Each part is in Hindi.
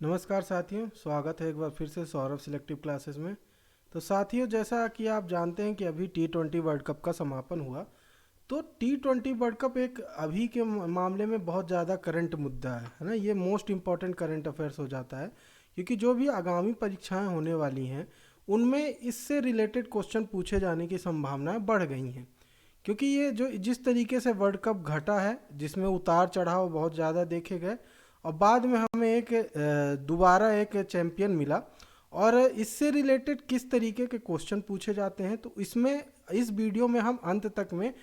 नमस्कार साथियों, स्वागत है एक बार फिर से सौरभ सिलेक्टिव क्लासेस में। तो साथियों, जैसा कि आप जानते हैं कि अभी T20 वर्ल्ड कप का समापन हुआ। तो T20 वर्ल्ड कप एक अभी के मामले में बहुत ज़्यादा करंट मुद्दा है ना। ये मोस्ट इम्पॉर्टेंट करंट अफेयर्स हो जाता है, क्योंकि जो भी आगामी परीक्षाएं होने वाली हैं उनमें इससे रिलेटेड क्वेश्चन पूछे जाने की संभावनाएं बढ़ गई हैं। क्योंकि ये जो जिस तरीके से वर्ल्ड कप घटा है, जिसमें उतार चढ़ाव बहुत ज़्यादा देखे गए और बाद में हमें एक दोबारा एक चैंपियन मिला, और इससे रिलेटेड किस तरीके के क्वेश्चन पूछे जाते हैं, तो इसमें इस वीडियो में हम अंत तक में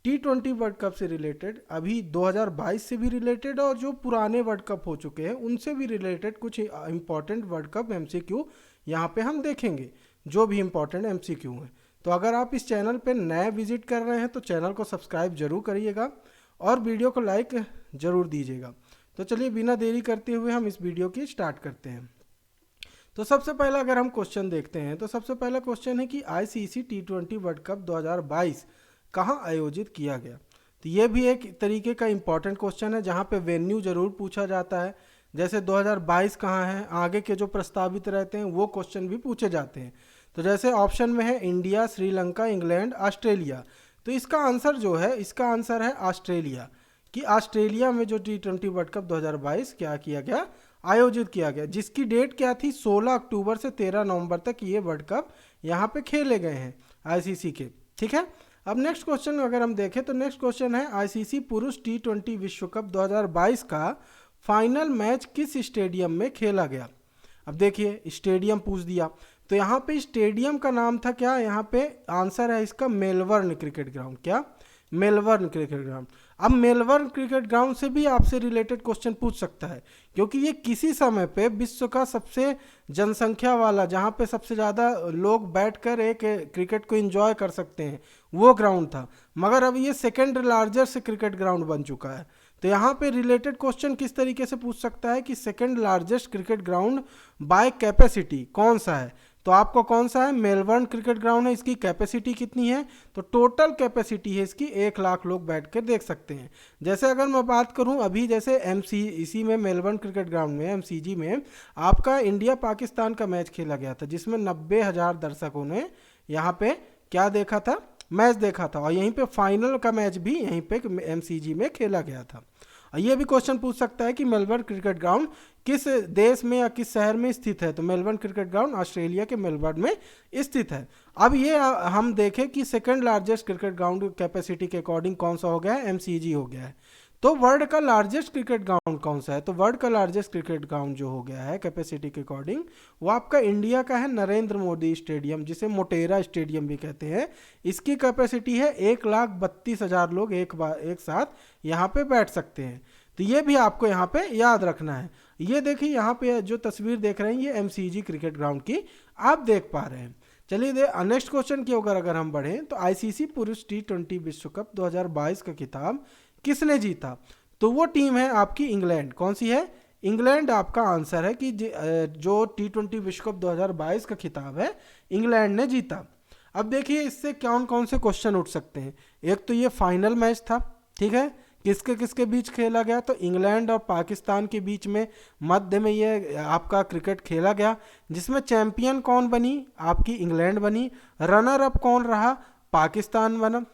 T20 वर्ल्ड कप से रिलेटेड, अभी 2022 से भी रिलेटेड और जो पुराने वर्ल्ड कप हो चुके हैं उनसे भी रिलेटेड कुछ इंपॉर्टेंट वर्ल्ड कप एमसीक्यू यहाँ पे हम देखेंगे, जो भी इंपॉर्टेंट एमसीक्यू हैं। तो अगर आप इस चैनल पर नए विजिट कर रहे हैं तो चैनल को सब्सक्राइब जरूर करिएगा और वीडियो को लाइक ज़रूर दीजिएगा। तो चलिए बिना देरी करते हुए हम इस वीडियो की स्टार्ट करते हैं। तो सबसे पहला अगर हम क्वेश्चन देखते हैं तो सबसे पहला क्वेश्चन है कि आईसीसी T20 वर्ल्ड कप 2022 कहाँ आयोजित किया गया। तो ये भी एक तरीके का इम्पॉर्टेंट क्वेश्चन है जहाँ पे वेन्यू जरूर पूछा जाता है। जैसे 2022 कहाँ है, आगे के जो प्रस्तावित रहते हैं वो क्वेश्चन भी पूछे जाते हैं। तो जैसे ऑप्शन में है इंडिया, श्रीलंका, इंग्लैंड, ऑस्ट्रेलिया। तो इसका आंसर जो है, इसका आंसर है ऑस्ट्रेलिया। कि ऑस्ट्रेलिया में जो T20 वर्ल्ड कप 2022 क्या किया गया, आयोजित किया गया, जिसकी डेट क्या थी, 16 अक्टूबर से 13 नवंबर तक ये वर्ल्ड कप यहाँ पे खेले गए हैं आईसीसी के। ठीक है। अब नेक्स्ट क्वेश्चन अगर हम देखें तो नेक्स्ट क्वेश्चन है आईसीसी पुरुष T20 विश्व कप 2022 का फाइनल मैच किस स्टेडियम में खेला गया। अब देखिए स्टेडियम पूछ दिया, तो यहाँ पे स्टेडियम का नाम था क्या, यहाँ पे आंसर है इसका मेलबर्न क्रिकेट ग्राउंड। क्या, मेलबर्न क्रिकेट ग्राउंड। अब मेलबर्न क्रिकेट ग्राउंड से भी आपसे रिलेटेड क्वेश्चन पूछ सकता है, क्योंकि ये किसी समय पे विश्व का सबसे जनसंख्या वाला, जहाँ पे सबसे ज़्यादा लोग बैठकर एक क्रिकेट को एंजॉय कर सकते हैं, वो ग्राउंड था। मगर अब ये सेकेंड लार्जेस्ट क्रिकेट ग्राउंड बन चुका है। तो यहाँ पे रिलेटेड क्वेश्चन किस तरीके से पूछ सकता है कि second largest cricket ground by capacity कौन सा है। तो आपको कौन सा है, मेलबर्न क्रिकेट ग्राउंड है। इसकी कैपेसिटी कितनी है, तो टोटल कैपेसिटी है इसकी 1 लाख लोग बैठ कर देख सकते हैं। जैसे अगर मैं बात करूं अभी, जैसे इसी में मेलबर्न क्रिकेट ग्राउंड में एमसीजी में आपका इंडिया पाकिस्तान का मैच खेला गया था, जिसमें 90,000 दर्शकों ने यहाँ पे क्या देखा था, मैच देखा था। और यहीं पे फाइनल का मैच भी यहीं पे एमसीजी में खेला गया था। और ये भी क्वेश्चन पूछ सकता है कि मेलबर्न क्रिकेट ग्राउंड किस देश में या किस शहर में स्थित है। तो मेलबर्न क्रिकेट ग्राउंड ऑस्ट्रेलिया के मेलबर्न में स्थित है। अब ये हम देखें कि second largest cricket ground capacity के अकॉर्डिंग कौन सा हो गया है, एमसीजी हो गया है। तो वर्ल्ड का लार्जेस्ट क्रिकेट ग्राउंड कौन सा है, तो वर्ल्ड का लार्जेस्ट क्रिकेट ग्राउंड जो हो गया है कैपेसिटी के अकॉर्डिंग, वो आपका इंडिया का है नरेंद्र मोदी स्टेडियम, जिसे मोटेरा स्टेडियम भी कहते हैं। इसकी कैपेसिटी है 1,32,000 लोग एक साथ यहाँ पे बैठ सकते हैं। तो ये भी आपको यहाँ पे याद रखना है। ये देखिए यहाँ पे जो तस्वीर देख रहे हैं ये एमसीजी क्रिकेट ग्राउंड की आप देख पा रहे हैं। चलिए नेक्स्ट क्वेश्चन की अगर हम बढ़ें तो आईसीसी पुरुष T20 विश्व कप 2022 का खिताब किसने जीता। तो वो टीम है आपकी इंग्लैंड। कौन सी है, इंग्लैंड आपका आंसर है कि जो T20 विश्व कप 2022 का खिताब है इंग्लैंड ने जीता। अब देखिए इससे कौन कौन से क्वेश्चन उठ सकते हैं। एक तो ये फाइनल मैच था, ठीक है, किसके किसके बीच खेला गया, तो इंग्लैंड और पाकिस्तान के बीच में मध्य में ये आपका क्रिकेट खेला गया, जिसमें चैंपियन कौन बनी, आपकी इंग्लैंड बनी। रनर अप कौन रहा, पाकिस्तान बना।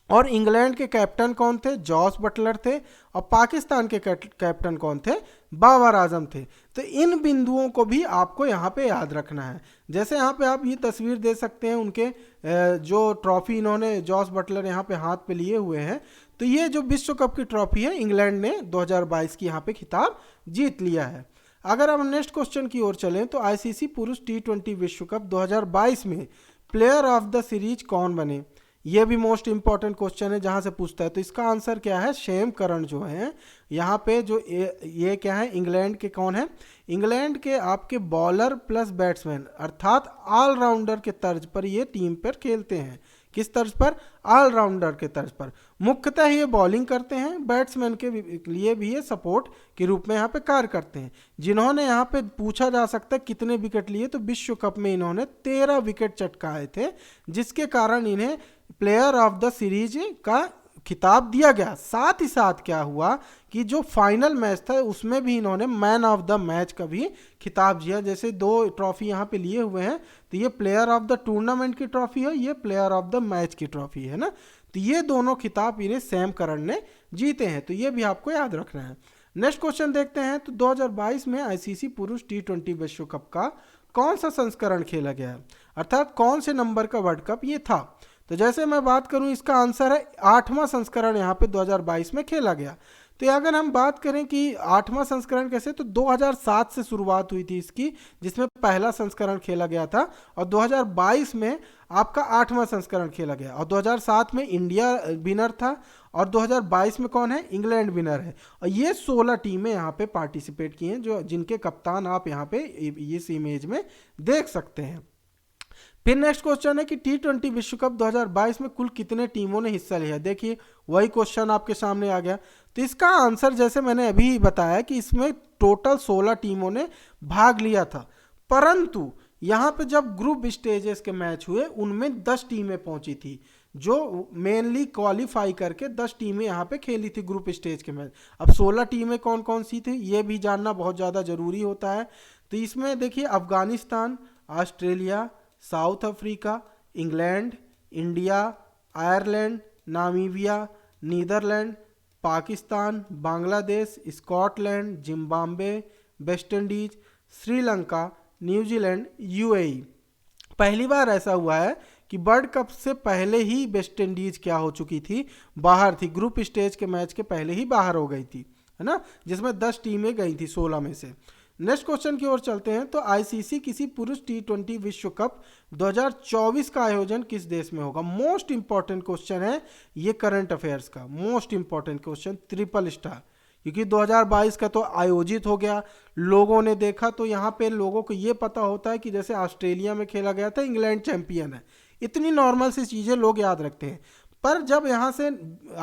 और इंग्लैंड के कैप्टन कौन थे, जॉस बटलर थे। और पाकिस्तान के कैप्टन कौन थे, बाबर आजम थे। तो इन बिंदुओं को भी आपको यहाँ पे याद रखना है। जैसे यहाँ पे आप ये तस्वीर दे सकते हैं उनके जो ट्रॉफी इन्होंने जॉस बटलर यहाँ पे हाथ पे लिए हुए हैं। तो ये जो विश्व कप की ट्रॉफी है, इंग्लैंड ने 2022 की यहाँ पे खिताब जीत लिया है। अगर हम नेक्स्ट क्वेश्चन की ओर चलें तो आईसीसी पुरुष T20 विश्व कप 2022 में प्लेयर ऑफ द सीरीज कौन बने। ये भी मोस्ट इंपॉर्टेंट क्वेश्चन है जहां से पूछता है। तो इसका आंसर क्या है, शेम करन जो है यहाँ पे जो ये क्या है, इंग्लैंड के कौन है, इंग्लैंड के आपके बॉलर प्लस बैट्समैन, अर्थात ऑलराउंडर के तर्ज पर ये टीम पर खेलते हैं। किस तर्ज पर, ऑलराउंडर के तर्ज पर। मुख्यतः ये बॉलिंग करते हैं, बैट्समैन के लिए भी ये सपोर्ट के रूप में यहाँ पे कार्य करते हैं। जिन्होंने यहाँ पे पूछा जा सकता है कितने विकेट लिए, तो विश्व कप में इन्होंने 13 विकेट चटकाए थे, जिसके कारण इन्हें प्लेयर ऑफ द सीरीज का खिताब दिया गया, साथ ही साथ क्या हुआ कि जो फाइनल मैच था उसमें भी इन्होंने मैन ऑफ द मैच का भी खिताब दिया। जैसे 2 ट्रॉफी यहाँ पे लिए हुए हैं, तो ये प्लेयर ऑफ द टूर्नामेंट की ट्रॉफी है, ये प्लेयर ऑफ द मैच की ट्रॉफी है ना। तो ये दोनों खिताब इन्हें सैम करन ने जीते हैं, तो ये भी आपको याद रखना है। नेक्स्ट क्वेश्चन देखते हैं। तो 2022 में आईसीसी पुरुष T20 विश्व कप का कौन सा संस्करण खेला गया है, अर्थात कौन से नंबर का वर्ल्ड कप ये था। तो जैसे मैं बात करूं, इसका आंसर है 8वां संस्करण यहाँ पे 2022 में खेला गया। तो अगर हम बात करें कि 8वां संस्करण कैसे, तो 2007 से शुरुआत हुई थी इसकी, जिसमें पहला संस्करण खेला गया था, और 2022 में आपका 8वां संस्करण खेला गया। और 2007 में इंडिया विनर था, और 2022 में कौन है, इंग्लैंड विनर है। और ये 16 टीमें यहाँ पे पार्टिसिपेट की हैं, जो जिनके कप्तान आप यहाँ पे इस इमेज में देख सकते हैं। फिर नेक्स्ट क्वेश्चन है कि T20 विश्व कप 2022 में कुल कितने टीमों ने हिस्सा लिया। देखिए वही क्वेश्चन आपके सामने आ गया। तो इसका आंसर जैसे मैंने अभी बताया कि इसमें टोटल 16 टीमों ने भाग लिया था, परंतु यहाँ पे जब ग्रुप स्टेजेस के मैच हुए उनमें 10 टीमें पहुंची थी, जो मेनली क्वालिफाई करके 10 टीमें यहाँ पे खेली थी ग्रुप स्टेज के मैच। अब 16 टीमें कौन कौन सी थी ये भी जानना बहुत ज़्यादा ज़रूरी होता है। तो इसमें देखिए Afghanistan, Australia, South Africa, England, India, Ireland, Namibia, Netherlands, Pakistan, Bangladesh, Scotland, Zimbabwe, West Indies, Sri Lanka, New Zealand, UAE. पहली बार ऐसा हुआ है कि वर्ल्ड कप से पहले ही वेस्ट इंडीज क्या हो चुकी थी, बाहर थी, ग्रुप स्टेज के मैच के पहले ही बाहर हो गई थी, है ना, जिसमें 10 टीमें गई थी 16 में से। नेक्स्ट क्वेश्चन की ओर चलते हैं। तो आईसीसी किसी पुरुष T20 विश्व कप 2024 का आयोजन किस देश में होगा। मोस्ट इंपॉर्टेंट क्वेश्चन है ये, करंट अफेयर्स का most important question, triple star, क्योंकि 2022 का तो आयोजित हो गया, लोगों ने देखा, तो यहाँ पे लोगों को ये पता होता है कि जैसे ऑस्ट्रेलिया में खेला गया था, इंग्लैंड चैंपियन है, इतनी नॉर्मल सी चीज़ें लोग याद रखते हैं। पर जब यहाँ से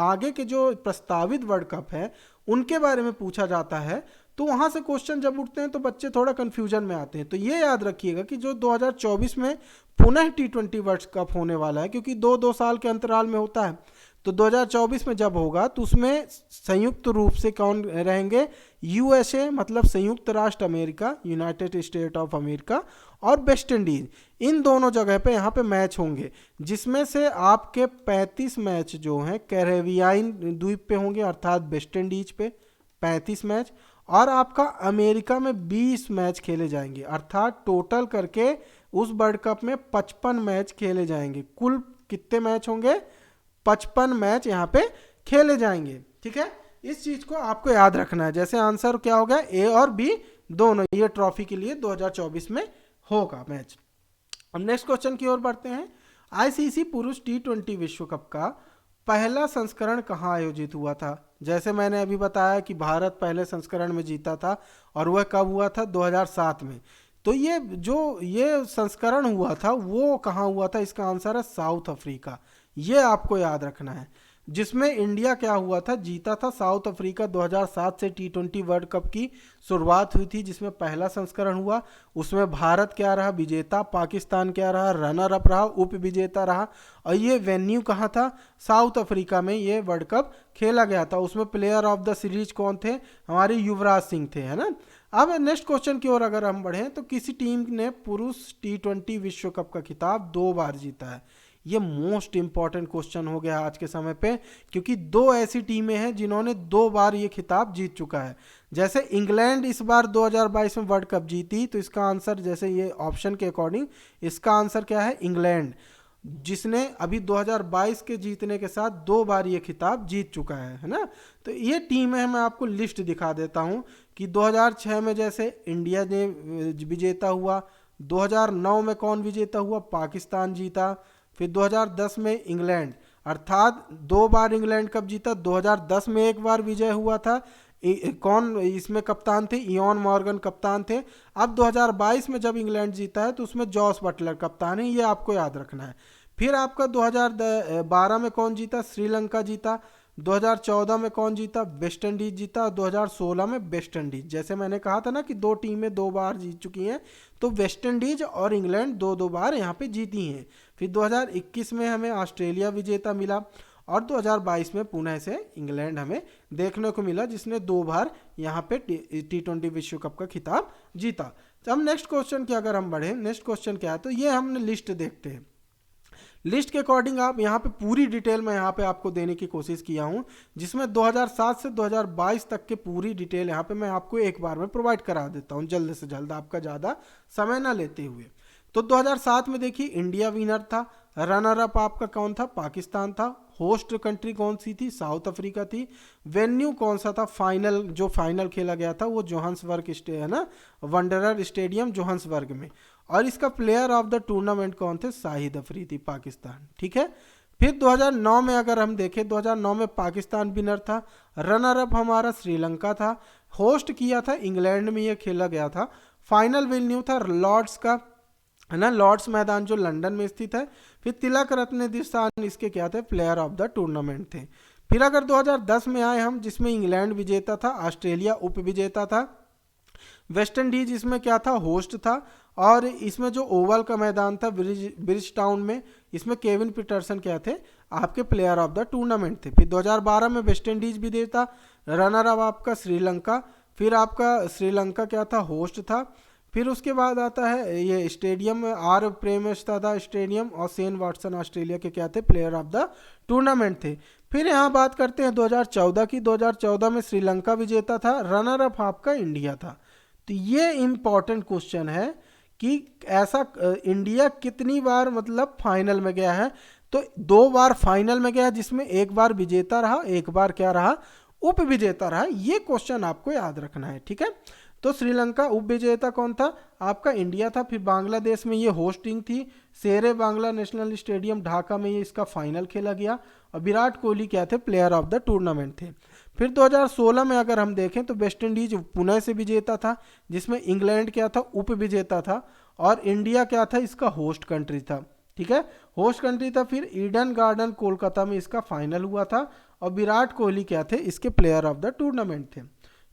आगे के जो प्रस्तावित वर्ल्ड कप है उनके बारे में पूछा जाता है, तो वहाँ से क्वेश्चन जब उठते हैं तो बच्चे थोड़ा कंफ्यूजन में आते हैं। तो ये याद रखिएगा कि जो 2024 में पुनः T20 वर्ल्ड कप होने वाला है, क्योंकि 2-2 साल के अंतराल में होता है, तो 2024 में जब होगा तो उसमें संयुक्त रूप से कौन रहेंगे, यूएसए मतलब संयुक्त राष्ट्र America, United state of America, और वेस्ट इंडीज, इन दोनों जगह पे यहाँ पे मैच होंगे, जिसमें से आपके 35 मैच जो हैं कैरेबियाई द्वीप पे होंगे, अर्थात वेस्ट इंडीज पे 35 मैच, और आपका अमेरिका में 20 मैच खेले जाएंगे, अर्थात टोटल करके उस वर्ल्ड कप में 55 मैच खेले जाएंगे। कुल कितने मैच होंगे, 55 मैच यहाँ पे खेले जाएंगे। ठीक है, इस चीज को आपको याद रखना है। जैसे आंसर क्या हो गया, ए और बी दोनों, ये ट्रॉफी के लिए 2024 में होगा मैच। अब नेक्स्ट क्वेश्चन की ओर बढ़ते हैं। आईसीसी पुरुष T20 विश्व कप का पहला संस्करण कहाँ आयोजित हुआ था। जैसे मैंने अभी बताया कि भारत पहले संस्करण में जीता था, और वह कब हुआ था, 2007 में। तो ये संस्करण हुआ था वो कहाँ हुआ था, इसका आंसर है साउथ अफ्रीका। ये आपको याद रखना है, जिसमें इंडिया क्या हुआ था, जीता था साउथ अफ्रीका। 2007 से T20 वर्ल्ड कप की शुरुआत हुई थी, जिसमें पहला संस्करण हुआ, उसमें भारत क्या रहा, विजेता, पाकिस्तान क्या रहा, रनर अप रहा, उप विजेता रहा। और ये वेन्यू कहाँ था, साउथ अफ्रीका में ये वर्ल्ड कप खेला गया था। उसमें प्लेयर ऑफ द सीरीज कौन थे, हमारे युवराज सिंह थे, है ना। अब नेक्स्ट क्वेश्चन की ओर अगर हम बढ़ें, तो किसी टीम ने पुरुष T20 विश्व कप का खिताब 2 बार जीता है। ये मोस्ट इंपॉर्टेंट क्वेश्चन हो गया आज के समय पे, क्योंकि 2 ऐसी टीमें हैं जिन्होंने 2 बार ये खिताब जीत चुका है। जैसे इंग्लैंड इस बार 2022 में वर्ल्ड कप जीती, तो इसका आंसर, जैसे ये ऑप्शन के अकॉर्डिंग, इसका आंसर क्या है, इंग्लैंड, जिसने अभी 2022 के जीतने के साथ 2 बार ये खिताब जीत चुका है ना। तो ये टीम है, मैं आपको लिस्ट दिखा देता हूँ कि 2006 में जैसे इंडिया ने विजेता हुआ, 2009 में कौन विजेता हुआ, पाकिस्तान जीता, फिर 2010 में इंग्लैंड, अर्थात 2 बार इंग्लैंड कप जीता। 2010 में एक बार विजय हुआ था, कौन इसमें कप्तान थे, इयॉन मॉर्गन कप्तान थे। अब 2022 में जब इंग्लैंड जीता है तो उसमें जॉस बटलर कप्तान है, ये आपको याद रखना है। फिर आपका 2012 में कौन जीता, श्रीलंका जीता। 2014 में कौन जीता, वेस्ट इंडीज जीता। 2016 में वेस्ट इंडीज, जैसे मैंने कहा था ना कि 2 टीमें 2 बार जीत चुकी हैं, तो वेस्ट इंडीज और इंग्लैंड 2-2 बार यहाँ पे जीती हैं। फिर 2021 में हमें ऑस्ट्रेलिया विजेता मिला, और 2022 में पुणे से इंग्लैंड हमें देखने को मिला, जिसने 2 बार यहाँ पे T20 विश्व कप का खिताब जीता। तो हम नेक्स्ट क्वेश्चन की अगर हम बढ़े, नेक्स्ट क्वेश्चन क्या है, तो ये हमने लिस्ट देखते हैं। लिस्ट के अकॉर्डिंग आप यहाँ पे पूरी डिटेल मैं यहाँ पे आपको देने की कोशिश किया हूँ, जिसमें 2007 से 2022 तक के पूरी डिटेल यहाँ पे मैं आपको एक बार में प्रोवाइड करा देता हूँ जल्द से जल्द, आपका ज़्यादा समय ना लेते हुए। तो 2007 में देखिए इंडिया विनर था, रनर अप आपका कौन था, पाकिस्तान था, होस्ट कंट्री कौन सी थी, साउथ अफ्रीका थी, वेन्यू कौन सा था, फाइनल जो फाइनल खेला गया था वो जोहान्सबर्ग है ना, वंडरर स्टेडियम जोहान्सबर्ग में, और इसका प्लेयर ऑफ द टूर्नामेंट कौन थे, शाहिद अफरीदी पाकिस्तान। ठीक है, फिर 2009 में अगर हम देखें, 2009 में पाकिस्तान विनर था, रनर अप हमारा श्रीलंका था, होस्ट किया था इंग्लैंड में ये खेला गया था, फाइनल वेन्यू था लॉर्ड्स का है ना, लॉर्ड्स मैदान जो लंदन में स्थित है, फिर तिलक रत्न दिशान इसके क्या थे, प्लेयर ऑफ द टूर्नामेंट थे। फिर अगर 2010 में आए हम, जिसमें इंग्लैंड विजेता था, ऑस्ट्रेलिया उप विजेता था, वेस्ट इंडीज इसमें क्या था, होस्ट था, और इसमें जो ओवल का मैदान था ब्रिज टाउन में, इसमें केविन पीटरसन क्या थे, आपके प्लेयर ऑफ द टूर्नामेंट थे। फिर 2012 में वेस्ट इंडीज विजेता, रनर अप आपका श्रीलंका, फिर आपका श्रीलंका क्या था, होस्ट था। फिर उसके बाद आता है ये स्टेडियम आर प्रेमस्तादा स्टेडियम, और सेन वाटसन ऑस्ट्रेलिया के क्या थे, प्लेयर ऑफ द टूर्नामेंट थे। फिर यहाँ बात करते हैं 2014 की, 2014 में श्रीलंका विजेता था, रनर अप आपका इंडिया था। तो ये इम्पॉर्टेंट क्वेश्चन है कि ऐसा इंडिया कितनी बार मतलब फाइनल में गया है, तो 2 बार फाइनल में गया, जिसमें एक बार विजेता रहा, एक बार क्या रहा, उप विजेता रहा। ये क्वेश्चन आपको याद रखना है। ठीक है, तो श्रीलंका उप विजेता कौन था, आपका इंडिया था। फिर बांग्लादेश में ये होस्टिंग थी, शेरे बांग्ला नेशनल स्टेडियम ढाका में ये इसका फाइनल खेला गया, और विराट कोहली क्या थे, प्लेयर ऑफ द टूर्नामेंट थे। फिर 2016 में अगर हम देखें तो वेस्ट इंडीज पुणे से विजेता था, जिसमें इंग्लैंड क्या था, उप विजेता था, और इंडिया क्या था, इसका होस्ट कंट्री था। ठीक है, होस्ट कंट्री था। फिर ईडन गार्डन कोलकाता में इसका फाइनल हुआ था, और विराट कोहली क्या थे, इसके प्लेयर ऑफ द टूर्नामेंट थे।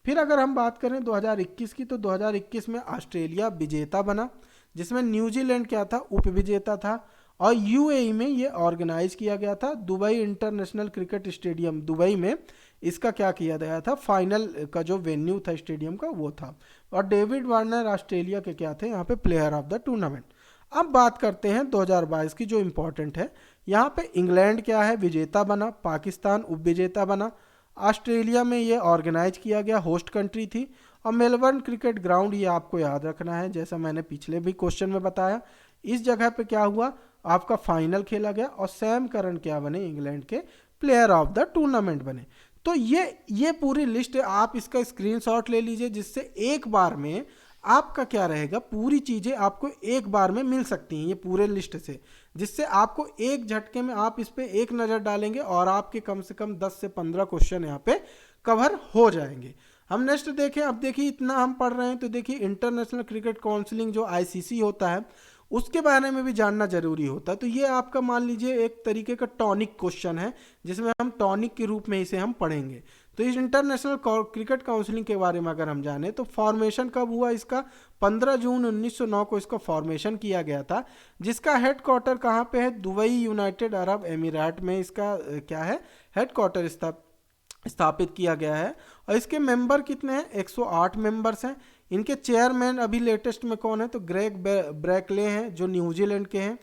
फिर अगर हम बात करें 2021 की, तो 2021 में ऑस्ट्रेलिया विजेता बना, जिसमें न्यूजीलैंड क्या था, उप विजेता था, और यूएई में ये ऑर्गेनाइज किया गया था, Dubai international cricket stadium Dubai में इसका क्या किया गया था, फाइनल का जो वेन्यू था स्टेडियम का वो था, और डेविड वार्नर ऑस्ट्रेलिया के क्या थे, यहाँ पे प्लेयर ऑफ द टूर्नामेंट। अब बात करते हैं 2022 की, जो इम्पोर्टेंट है, यहाँ पे इंग्लैंड क्या है, विजेता बना, पाकिस्तान उप विजेता बना, ऑस्ट्रेलिया में ये ऑर्गेनाइज किया गया, होस्ट कंट्री थी, और मेलबर्न क्रिकेट ग्राउंड ये आपको याद रखना है, जैसा मैंने पिछले भी क्वेश्चन में बताया, इस जगह पे क्या हुआ, आपका फाइनल खेला गया, और सैम करन क्या बने, इंग्लैंड के प्लेयर ऑफ द टूर्नामेंट बने। तो ये पूरी लिस्ट है, आप इसका स्क्रीनशॉट ले लीजिए, जिससे एक बार में आपका क्या रहेगा, पूरी चीज़ें आपको एक बार में मिल सकती हैं ये पूरे लिस्ट से, जिससे आपको एक झटके में आप इस पे एक नज़र डालेंगे और आपके कम से कम 10 से 15 क्वेश्चन यहाँ पे कवर हो जाएंगे। हम नेक्स्ट देखें, अब देखिए इतना हम पढ़ रहे हैं, तो देखिए इंटरनेशनल क्रिकेट काउंसिलिंग जो आईसीसी होता है, उसके बारे में भी जानना जरूरी होता है। तो ये आपका मान लीजिए एक तरीके का टॉनिक क्वेश्चन है, जिसमें हम टॉनिक के रूप में इसे हम पढ़ेंगे। तो इस इंटरनेशनल क्रिकेट काउंसिलिंग के बारे में अगर हम जाने, तो फॉर्मेशन कब हुआ इसका, 15 जून 1909 को इसका फॉर्मेशन किया गया था, जिसका हेडक्वार्टर कहाँ पे है, दुबई यूनाइटेड अरब एमिरेट में इसका क्या है, हेडक्वार्टर स्थापित किया गया है। और इसके मेंबर कितने हैं, 108 मेंबर्स हैं। इनके चेयरमैन अभी लेटेस्ट में कौन है, तो ग्रेग ब्रैकले हैं जो न्यूजीलैंड के हैं,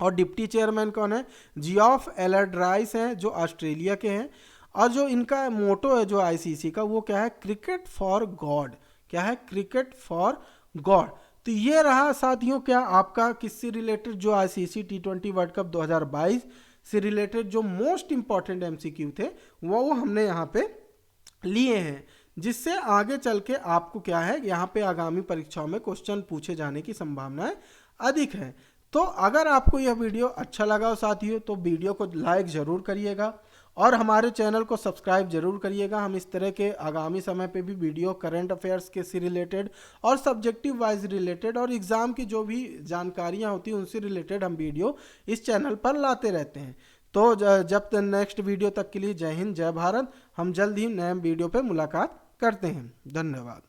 और डिप्टी चेयरमैन कौन है, जियोफ एलर्ड्राइस हैं जो ऑस्ट्रेलिया के हैं। और जो इनका मोटो है जो आईसीसी का, वो क्या है, क्रिकेट फॉर गॉड, क्या है, क्रिकेट फॉर गॉड। तो ये रहा साथियों क्या आपका किससे रिलेटेड, जो आईसीसी T20 वर्ल्ड कप 2022 से रिलेटेड जो मोस्ट इंपॉर्टेंट एमसीक्यू थे वो हमने यहाँ पे लिए हैं, जिससे आगे चल के आपको क्या है, यहाँ पे आगामी परीक्षाओं में क्वेश्चन पूछे जाने की संभावनाएं अधिक है। तो अगर आपको यह वीडियो अच्छा लगा हो साथियों, तो वीडियो को लाइक ज़रूर करिएगा, और हमारे चैनल को सब्सक्राइब जरूर करिएगा। हम इस तरह के आगामी समय पे भी वीडियो करंट अफेयर्स के से रिलेटेड और सब्जेक्टिव वाइज रिलेटेड और एग्ज़ाम की जो भी जानकारियां होती हैं उनसे रिलेटेड हम वीडियो इस चैनल पर लाते रहते हैं। तो जब तक नेक्स्ट वीडियो तक के लिए जय हिंद, जय भारत। हम जल्द ही नए वीडियो पे मुलाकात करते हैं। धन्यवाद।